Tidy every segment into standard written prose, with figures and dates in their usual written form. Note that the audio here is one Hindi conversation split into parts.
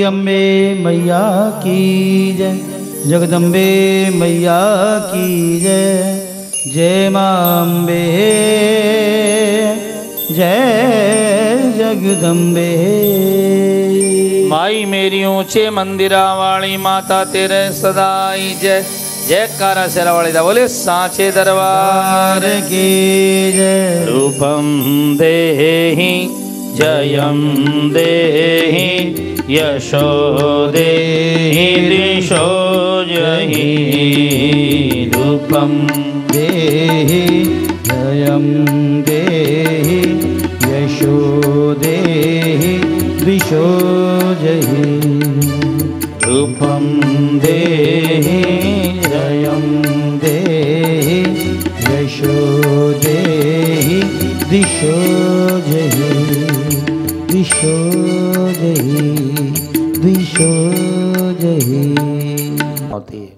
अम्बे मैया की जय, जगदम्बे मैया की जय। जय मां अम्बे जय जगदम्बे। माई मेरी ऊंचे मंदिरा वाली माता तेरे सदाई जय। जयकारा शेरा वाली दा बोले सांचे दरबार की जय। रूपम देहि जयम देहि यशो देहि दिशो जहि। रूपम देहि जयम देहि यशो देहि दिशो जहि। रूपम देहि जयम देहि यशो देहि दिशो जहि। दिशो जहि दिशो जहि। होती है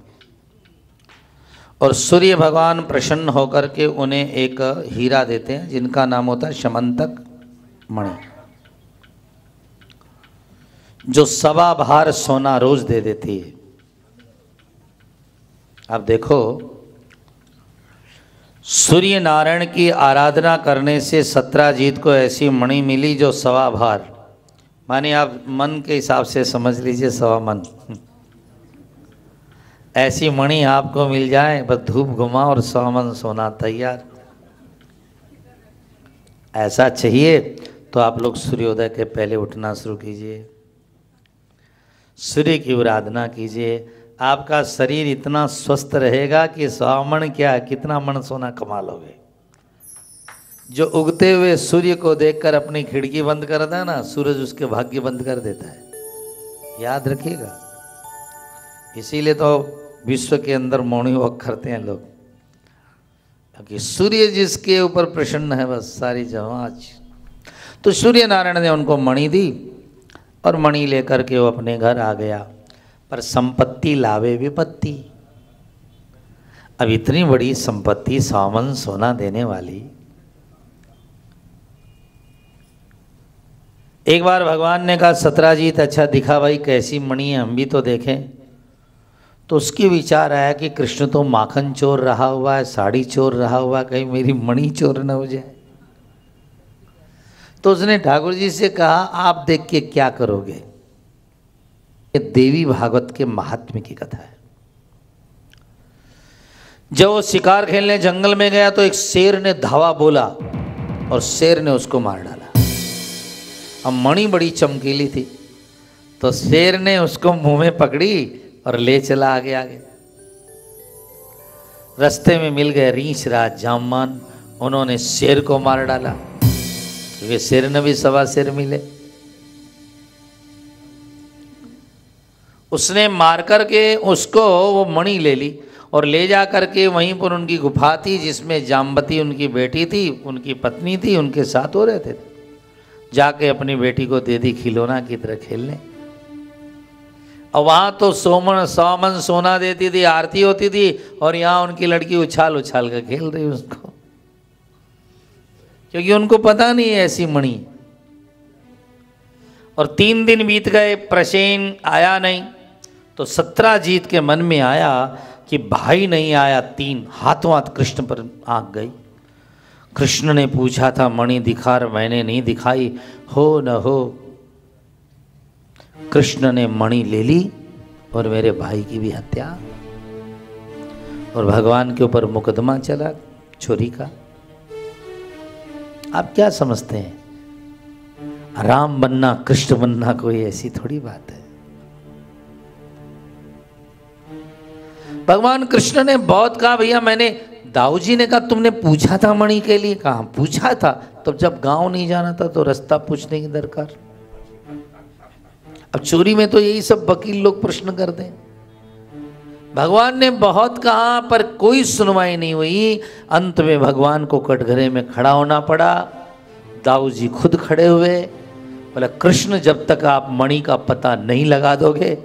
और सूर्य भगवान प्रसन्न होकर के उन्हें एक हीरा देते हैं जिनका नाम होता है शमंतक मणि, जो 1.25 भार सोना रोज दे देती है। अब देखो, सूर्य नारायण की आराधना करने से सत्राजीत को ऐसी मणि मिली जो 1.25 भार, माने आप मन के हिसाब से समझ लीजिए 1.25 मन। ऐसी मणि आपको मिल जाए, बस धूप घुमा और 100 मन सोना तैयार। ऐसा चाहिए तो आप लोग सूर्योदय के पहले उठना शुरू कीजिए, सूर्य की आराधना कीजिए। आपका शरीर इतना स्वस्थ रहेगा कि 100 मन क्या है, कितना मन सोना कमा लोगे। जो उगते हुए सूर्य को देखकर अपनी खिड़की बंद करता है ना, सूरज उसके भाग्य बंद कर देता है, याद रखिएगा। इसीलिए तो विश्व के अंदर मॉर्निंग वॉक करते हैं लोग, क्योंकि सूर्य जिसके ऊपर प्रसन्न है बस सारी जमात। तो सूर्य नारायण ने उनको मणि दी और मणि लेकर के वो अपने घर आ गया। पर संपत्ति लावे विपत्ति। अब इतनी बड़ी संपत्ति 100 मन सोना देने वाली। एक बार भगवान ने कहा सत्राजीत अच्छा दिखा भाई कैसी मणि है, हम भी तो देखें। तो उसकी विचार आया कि कृष्ण तो माखन चोर रहा हुआ है, साड़ी चोर रहा हुआ, कहीं मेरी मणि चोर न हो जाए। तो उसने ठाकुर जी से कहा आप देख के क्या करोगे। ये देवी भागवत के महात्म्य की कथा है। जब वो शिकार खेलने जंगल में गया तो एक शेर ने धावा बोला और शेर ने उसको मार डाला। अब मणि बड़ी चमकीली थी तो शेर ने उसको मुंह में पकड़ी और ले चला आगे आगे। रास्ते में मिल गए रीछ राज जामवान, उन्होंने शेर को मार डाला क्योंकि शेर ने भी 1.25 शेर मिले। उसने मार करके उसको वो मणि ले ली और ले जा करके वहीं पर उनकी गुफा थी जिसमें जाम्बती उनकी बेटी थी, उनकी पत्नी थी, उनके साथ हो रहते थे। जाके अपनी बेटी को दे दी खिलौना की तरह खेलने। और वहाँ तो 100 मन सोना देती थी, आरती होती थी, और यहाँ उनकी लड़की उछाल उछाल कर खेल रही उसको, क्योंकि उनको पता नहीं है ऐसी मणि। और 3 दिन बीत गए, प्रसेन आया नहीं। तो सत्राजीत के मन में आया कि भाई नहीं आया, 3 हाथों हाथ कृष्ण पर आंख गई। कृष्ण ने पूछा था मणि दिखा, मैंने नहीं दिखाई, हो न हो। कृष्ण ने मणि ले ली और मेरे भाई की भी हत्या, और भगवान के ऊपर मुकदमा चला चोरी का। आप क्या समझते हैं, राम बनना कृष्ण बनना कोई ऐसी थोड़ी बात है। भगवान कृष्ण ने बहुत कहा भैया मैंने, दाऊ जी ने कहा तुमने पूछा था मणि के लिए, कहा पूछा था, तब जब गांव नहीं जाना था तो रास्ता पूछने की दरकार। अब चोरी में तो यही सब वकील लोग प्रश्न करते हैं। भगवान ने बहुत कहा पर कोई सुनवाई नहीं हुई। अंत में भगवान को कटघरे में खड़ा होना पड़ा। दाऊ जी खुद खड़े हुए, बोला कृष्ण जब तक आप मणि का पता नहीं लगा दोगे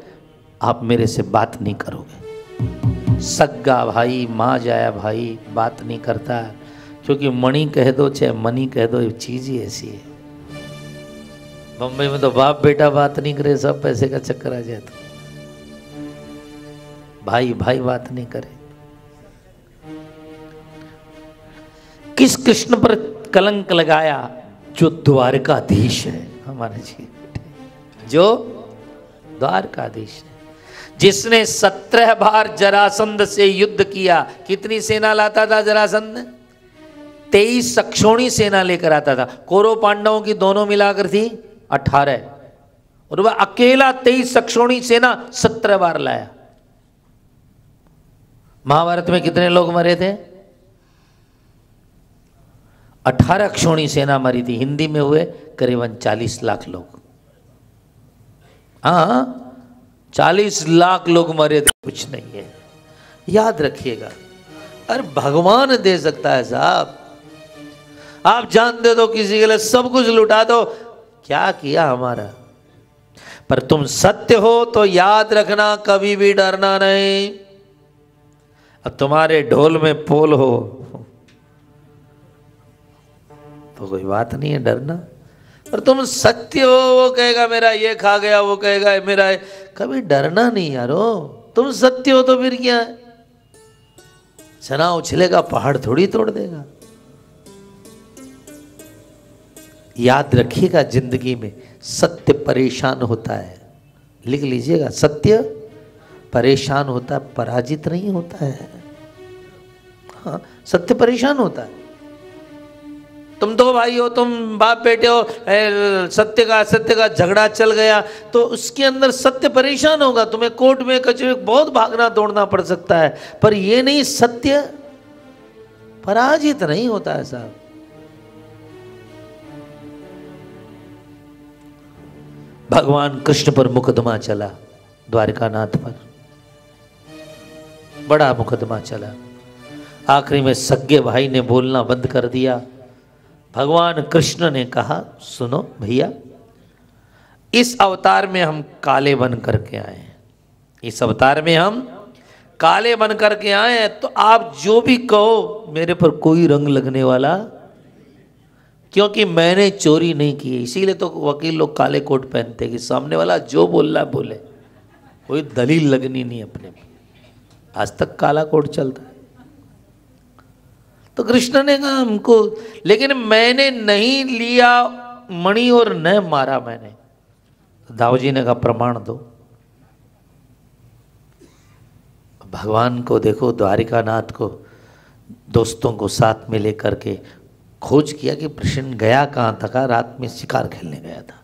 आप मेरे से बात नहीं करोगे। सग्गा भाई माँ जाया भाई बात नहीं करता, क्योंकि मणि कह दो चाहे मनी कह दो, ये चीज ही ऐसी है। बम्बई में तो बाप बेटा बात नहीं करे, सब पैसे का चक्कर आ जाए तो भाई भाई बात नहीं करे। किस कृष्ण पर कलंक लगाया? जो द्वारकाधीश है हमारे जी, जो द्वारकाधीश है, जिसने 17 बार जरासंध से युद्ध किया। कितनी सेना लाता था जरासंध? 23 सक्षोणी सेना लेकर आता था। कौरव पांडवों की दोनों मिलाकर थी 18, और वह अकेला 23 सक्षोणी सेना 17 बार लाया। महाभारत में कितने लोग मरे थे? 18 क्षोणी सेना मरी थी। हिंदी में हुए करीबन 40 लाख लोग। हाँ, 40 लाख लोग मरे थे, कुछ नहीं है, याद रखिएगा। अरे भगवान दे सकता है साहब। आप जान दे दो किसी के लिए, सब कुछ लुटा दो, क्या किया हमारा। पर तुम सत्य हो तो याद रखना, कभी भी डरना नहीं। अब तुम्हारे ढोल में पोल हो तो कोई बात नहीं है डरना, पर तुम सत्य हो, वो कहेगा मेरा ये खा गया, वो कहेगा मेरा, कभी डरना नहीं यारो। तुम सत्य हो तो फिर क्या है, चना उछलेगा पहाड़ थोड़ी तोड़ देगा। याद रखिएगा, जिंदगी में सत्य परेशान होता है, लिख लीजिएगा, सत्य परेशान होता है, पराजित नहीं होता है। हाँ, सत्य परेशान होता है। तुम तो भाई हो, तुम बाप बेटे हो, सत्य का झगड़ा चल गया तो उसके अंदर सत्य परेशान होगा, तुम्हें कोर्ट में कचहरी बहुत भागना दौड़ना पड़ सकता है, पर ये नहीं, सत्य पराजित नहीं होता है साहब। भगवान कृष्ण पर मुकदमा चला, द्वारिकानाथ पर बड़ा मुकदमा चला। आखिरी में सगे भाई ने बोलना बंद कर दिया। भगवान कृष्ण ने कहा, सुनो भैया, इस अवतार में हम काले बन करके आए हैं, इस अवतार में हम काले बन करके आए हैं, तो आप जो भी कहो मेरे पर कोई रंग लगने वाला, क्योंकि मैंने चोरी नहीं की है। इसीलिए तो वकील लोग काले कोट पहनते कि सामने वाला जो बोल रहा बोले, कोई दलील लगनी नहीं अपने में। आज तक काला कोट चलता है। तो कृष्ण ने कहा हमको, लेकिन मैंने नहीं लिया मणि और न मारा मैंने। दाऊ जी ने कहा प्रमाण दो। भगवान को देखो, द्वारिकानाथ को दोस्तों को साथ में लेकर के खोज किया कि प्रश्न गया कहाँ था। कहा रात में शिकार खेलने गया था।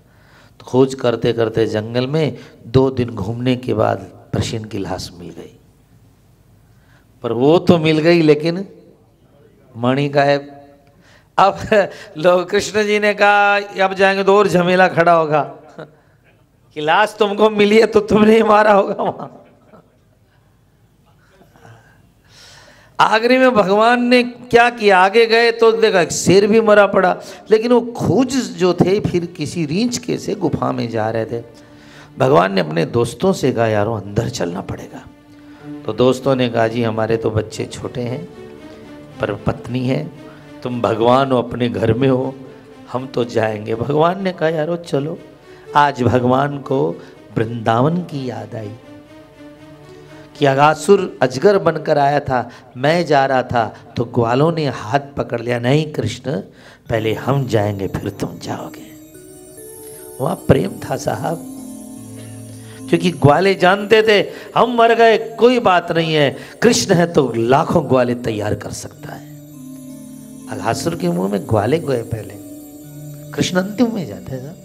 तो खोज करते करते जंगल में 2 दिन घूमने के बाद प्रश्न की लाश मिल गई। पर वो तो मिल गई, लेकिन मणि गायब। अब लोग, कृष्ण जी ने कहा अब जाएंगे तो और झमेला खड़ा होगा कि लाश तुमको मिली है तो तुमने ही मारा होगा वहां। आखिरी में भगवान ने क्या किया, आगे गए तो देखा शेर भी मरा पड़ा, लेकिन वो खोज जो थे फिर किसी रींच के से गुफा में जा रहे थे। भगवान ने अपने दोस्तों से कहा यारो अंदर चलना पड़ेगा। तो दोस्तों ने कहा जी हमारे तो बच्चे छोटे हैं, पर पत्नी है, तुम भगवान हो, अपने घर में हो, हम तो जाएंगे। भगवान ने कहा यारो चलो। आज भगवान को वृंदावन की याद आई कि अगासुर अजगर बनकर आया था, मैं जा रहा था तो ग्वालों ने हाथ पकड़ लिया, नहीं कृष्ण पहले हम जाएंगे फिर तुम जाओगे। वहाँ प्रेम था साहब, क्योंकि ग्वाले जानते थे हम मर गए कोई बात नहीं है, कृष्ण है तो लाखों ग्वाले तैयार कर सकता है। अगासुर के मुंह में ग्वाले गए पहले, कृष्ण अंतिम में जाते हैं।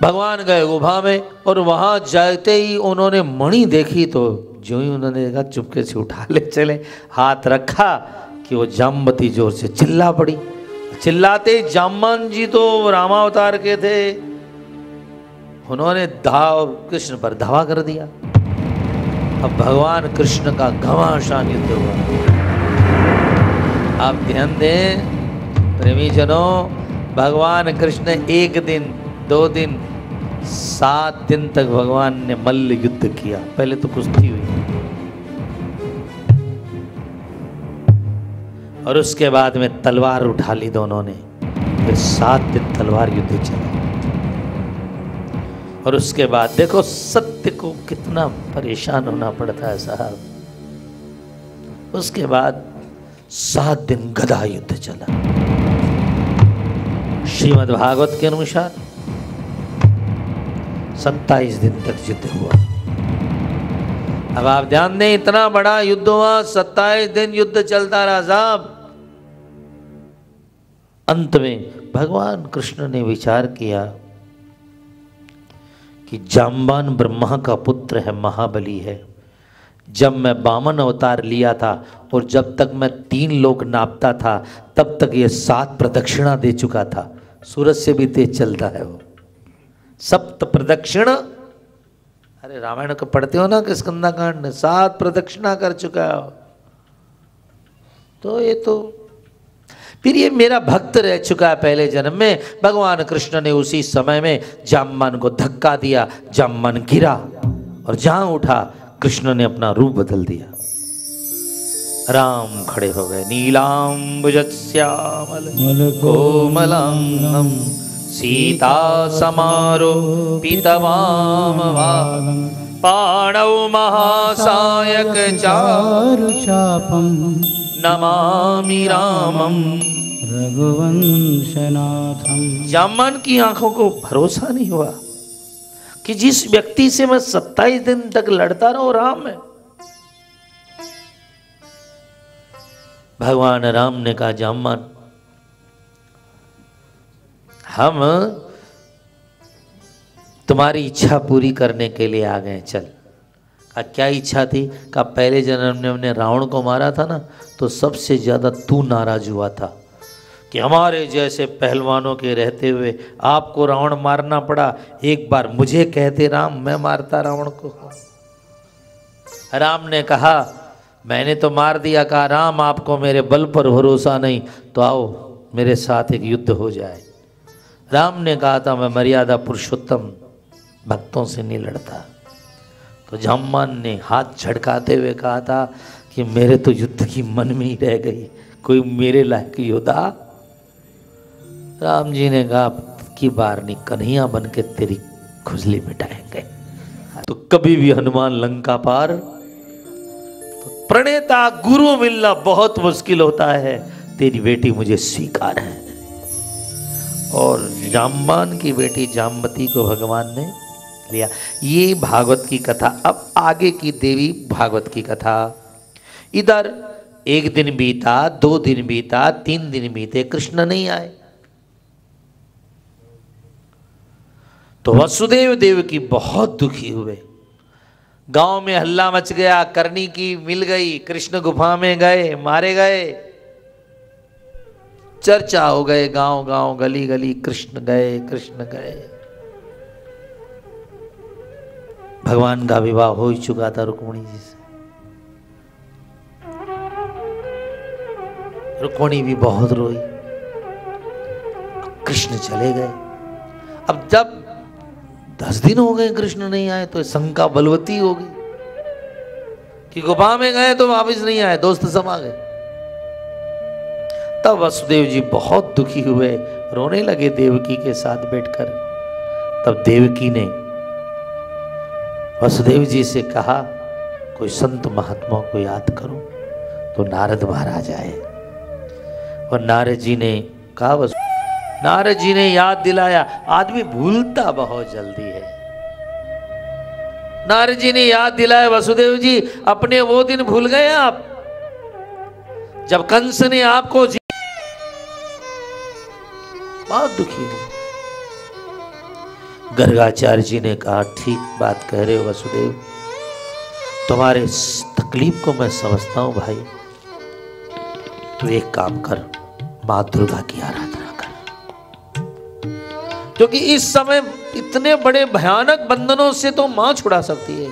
भगवान गए गुफा में और वहां जाते ही उन्होंने मणि देखी, तो जो ही उन्होंने देखा चुपके से उठा ले चले। हाथ रखा कि वो जाम्बती जोर से चिल्ला पड़ी। चिल्लाते जाम्बान जी तो रामावतार के थे, उन्होंने कृष्ण पर धावा कर दिया। अब भगवान कृष्ण का घमासान युद्ध हुआ। आप ध्यान दें प्रेमी जनों, भगवान कृष्ण 1 दिन 2 दिन 7 दिन तक भगवान ने मल्ल युद्ध किया। पहले तो कुश्ती हुई और उसके बाद में तलवार उठा ली दोनों ने। फिर 7 दिन तलवार युद्ध चला। और उसके बाद देखो सत्य को कितना परेशान होना पड़ता है साहब। उसके बाद 7 दिन गदा युद्ध चला। श्रीमद् भागवत के अनुसार 27 दिन तक युद्ध हुआ। अब आप ध्यान दें, इतना बड़ा युद्ध हुआ, 27 दिन युद्ध चलता रहा साहब। अंत में भगवान कृष्ण ने विचार किया कि जाम्बान ब्रह्मा का पुत्र है, महाबली है। जब मैं वामन अवतार लिया था और जब तक मैं 3 लोक नापता था तब तक ये 7 प्रदक्षिणा दे चुका था। सूरज से भी तेज चलता है वो। 7 प्रदक्षिणा, अरे रामायण को पढ़ते हो ना कि स्कंदकांड, 7 प्रदक्षिणा कर चुका है। तो ये तो फिर ये मेरा भक्त रह चुका है पहले जन्म में। भगवान कृष्ण ने उसी समय में जाम्बान को धक्का दिया, जाम्बान गिरा और जहां उठा कृष्ण ने अपना रूप बदल दिया। राम खड़े हो गए। नीलांबुजश्यामल कोमलांगम सीता समारोपितवामभागं पाणौ महासायक चारुचापं नमामि रामं रघुवंशनाथं। जाम्बान की आंखों को भरोसा नहीं हुआ कि जिस व्यक्ति से मैं 27 दिन तक लड़ता रहा राम है। भगवान राम ने कहा, जाम्बान हम तुम्हारी इच्छा पूरी करने के लिए आ गए, चल। क्या इच्छा थी? कहा पहले जन्म में हमने रावण को मारा था ना, तो सबसे ज़्यादा तू नाराज हुआ था कि हमारे जैसे पहलवानों के रहते हुए आपको रावण मारना पड़ा। एक बार मुझे कहते राम, मैं मारता रावण को। राम ने कहा मैंने तो मार दिया। कहा राम आपको मेरे बल पर भरोसा नहीं, तो आओ मेरे साथ एक युद्ध हो जाए। राम ने कहा था मैं मर्यादा पुरुषोत्तम भक्तों से नहीं लड़ता। तो जाम्बान ने हाथ झटकाते हुए कहा था कि मेरे तो युद्ध की मन में ही रह गई, कोई मेरे लायक योद्धा। राम जी ने कहा की बार नहीं, कन्हैया बन के तेरी खुजली मिटाएंगे। तो कभी भी हनुमान लंका पार, तो प्रणेता गुरु मिलना बहुत मुश्किल होता है, तेरी बेटी मुझे स्वीकार है। और जाम्बान की बेटी जाम्बती को भगवान ने लिया। ये भागवत की कथा। अब आगे की देवी भागवत की कथा। इधर 1 दिन बीता, 2 दिन बीता, 3 दिन बीते, कृष्ण नहीं आए। तो वसुदेव देवकी बहुत दुखी हुए। गांव में हल्ला मच गया, करनी की मिल गई, कृष्ण गुफा में गए, मारे गए। चर्चा हो गए गांव गांव, गली गली, कृष्ण गए, कृष्ण गए। भगवान का विवाह हो ही चुका था रुक्मिणी जी से। रुक्मिणी भी बहुत रोई। कृष्ण चले गए। अब जब 10 दिन हो गए कृष्ण नहीं आए, तो शंका बलवती हो गई कि गुफा में गए तो वापस नहीं आए, दोस्त सब आ गए। तब वसुदेव जी बहुत दुखी हुए, रोने लगे देवकी के साथ बैठकर। तब देवकी ने वसुदेव जी से कहा कोई संत महात्मा को याद करो। तो नारद महाराज आए और नारद जी ने कहा, नारद जी ने याद दिलाया। आदमी भूलता बहुत जल्दी है। नारद जी ने याद दिलाया, वसुदेव जी अपने वो दिन भूल गए आप जब कंस ने आपको बहुत दुखी हो। गर्गाचार्य जी ने कहा ठीक बात कह रहे हो वसुदेव, तुम्हारे तकलीफ को मैं समझता हूं भाई। तू एक काम कर, मां दुर्गा की आराधना कर, क्योंकि इस समय इतने बड़े भयानक बंधनों से तो मां छुड़ा सकती है।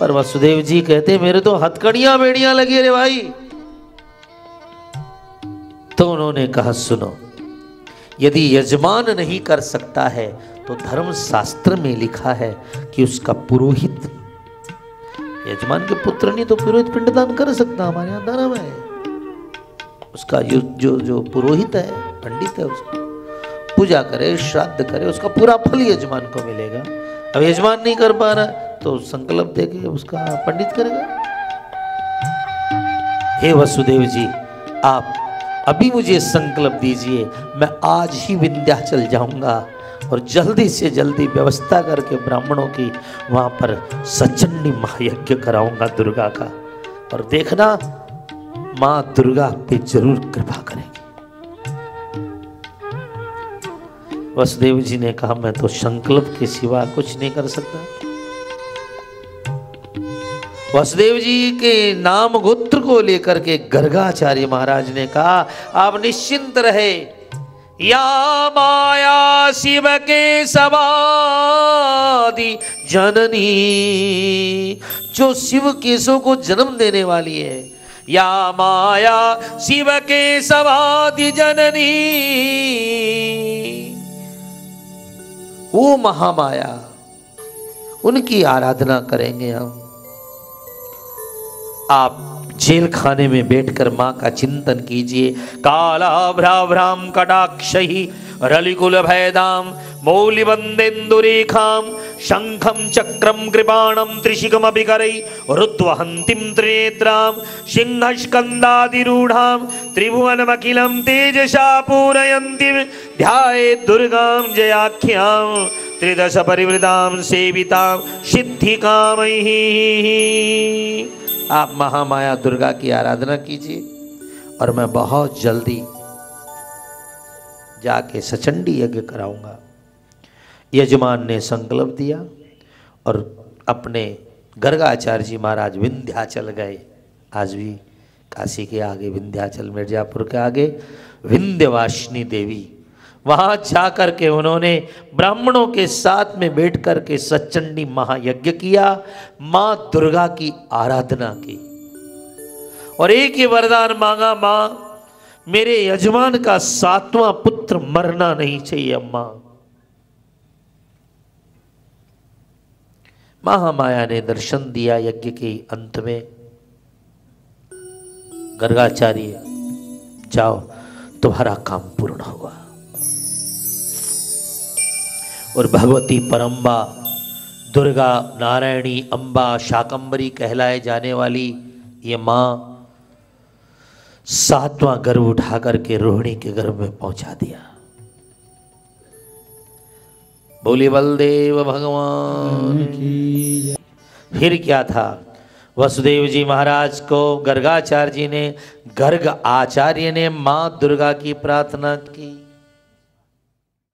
पर वसुदेव जी कहते मेरे तो हथकड़ियां बेड़ियां लगी रे भाई। तो उन्होंने कहा सुनो, यदि यजमान नहीं कर सकता है तो धर्म शास्त्र में लिखा है कि उसका पुरोहित, यजमान के पुत्र नहीं तो पुरोहित पिंडदान कर सकता। हमारे यहाँ धर्म है, उसका जो पुरोहित है, पंडित है, उसको पूजा करे, श्राद्ध करे, उसका पूरा फल यजमान को मिलेगा। अब यजमान नहीं कर पा रहा तो संकल्प देके उसका पंडित करेगा। हे वसुदेव जी, आप अभी मुझे संकल्प दीजिए, मैं आज ही विंध्याचल जाऊंगा और जल्दी से जल्दी व्यवस्था करके ब्राह्मणों की वहां पर सचंडी महायज्ञ कराऊंगा दुर्गा का, और देखना मां दुर्गा पे जरूर कृपा करेगी। वसुदेव जी ने कहा, मैं तो संकल्प के सिवा कुछ नहीं कर सकता। वसुदेव जी के नाम गोत्र को लेकर के गर्गाचार्य महाराज ने कहा, आप निश्चिंत रहे, या माया शिव के समाधि जननी, जो शिव केशव को जन्म देने वाली है, या माया शिव के समाधि जननी, वो महामाया, उनकी आराधना करेंगे हम। आप जेल खाने में बैठकर मां का चिंतन कीजिए। कालाभ्राभ्राम कटाक्षही रलिकुल भयदाम मौलिबंदेन्दुरेखाम शंखम चक्रम कृपाणम त्रिशिखमभिकरै रुत्वहंतिम त्रिनेत्राम सिंहस्कंदादिरूढ़ाम त्रिभुवनमखिलं तेजसा पूरयन्तीं ध्यायेत् दुर्गां जयाख्यां त्रिदश परिवृतां सेवितां सिद्धिकामैः। आप महामाया दुर्गा की आराधना कीजिए और मैं बहुत जल्दी जाके सचंडी यज्ञ कराऊंगा। यजमान ने संकल्प दिया और अपने गर्गाचार्य जी महाराज विंध्याचल गए। आज भी काशी के आगे विंध्याचल, मिर्जापुर के आगे विंध्यवासिनी देवी, वहाँ जाकर के उन्होंने ब्राह्मणों के साथ में बैठ कर के सचंडी महायज्ञ किया, माँ दुर्गा की आराधना की और एक ही वरदान मांगा, माँ मेरे यजमान का 7वां पुत्र मरना नहीं चाहिए। अम्मा, महामाया ने दर्शन दिया यज्ञ के अंत में, गर्गाचार्य जाओ तुम्हारा काम पूर्ण हुआ। और भगवती परम्बा दुर्गा नारायणी अम्बा शाकंबरी कहलाए जाने वाली ये माँ 7वां गर्भ उठा करके रोहिणी के गर्भ में पहुंचा दिया। बोले बलदेव भगवान की। फिर क्या था, वसुदेव जी महाराज को गर्गाचार्य जी ने, गर्ग आचार्य ने माँ दुर्गा की प्रार्थना की।